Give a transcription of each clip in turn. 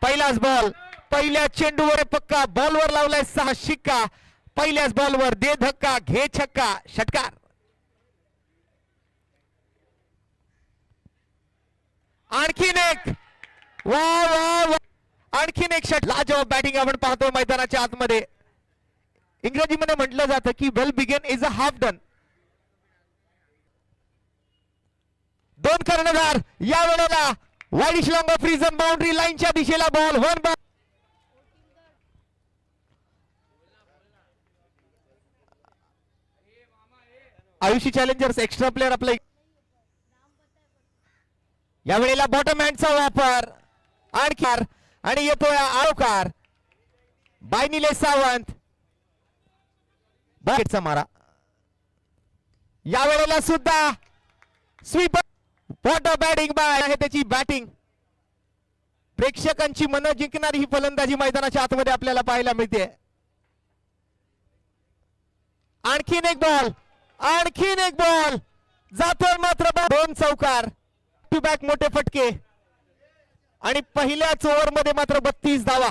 पहिलाच बॉल, पहिल्या चेंडूवर पक्का बॉलवर लावलाय 6 शिक्का. पहिल्याच बॉलवर दे धक्का घे छक्का, षटकार. आणखीन एक, वा वा वा, आणखीन एक षट. लाजवाब बॅटिंग आपण पाहतोय मैदानाच्या आतमध्ये. इंग्रजीमध्ये म्हटलं जातं की well begun is a half done. दोन कर्णधार या वेळेला wide long off region boundary लाईनच्या दिशेला ball. One ball. Aayushi challengers extra player आपलं. या वेळेला बॉटम हँडचा वापर. आणखी आणि येतोय आळोकार. बाय निलेश सावंत. बॅटचा मारा. या वेळेला सुद्धा sweeper. What a batting by आहे त्याची बॅटिंग. प्रेक्षकांची मनं जिंकणारी ही फलंदाजी मैदानाच्या आतमध्ये आपल्याला पाहायला मिळते. आणखीन एक बॉल, आणखीन एक बॉल जातोय मात्र. दोन चौकार, टू बॅक मोठे फटके आणि पहिल्याच ओव्हर मध्ये मात्र 32 धावा.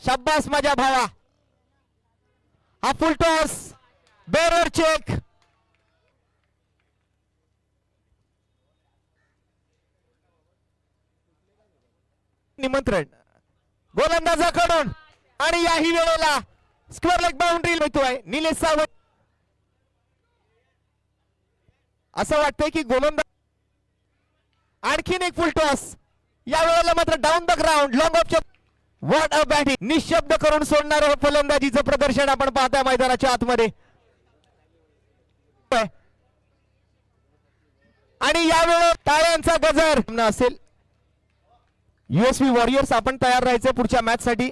शाब्बास माझ्या भावा. हा फुल टॉस, बेरर चेक. निमंत्रण गोलंदाजाकडून आणि याही वेळेला स्क्वेअर लेग बाउंड्री येतोय निलेश सावंत. असं वाटतंय की गोलंदाज. आणखीन एक फुल टॉस. या वेळेला मात्र down the ground long of. What a batting. निशब्द करून सोडणारं हे फलंदाजीचं प्रदर्शन आपण पाहताय मैदानाच्या आतमध्ये. आणि यावेळेला टाळ्यांचा गजर असेल. युएसबी वॉरियर्स आपण तयार राहायचं पुढच्या मॅच साठी.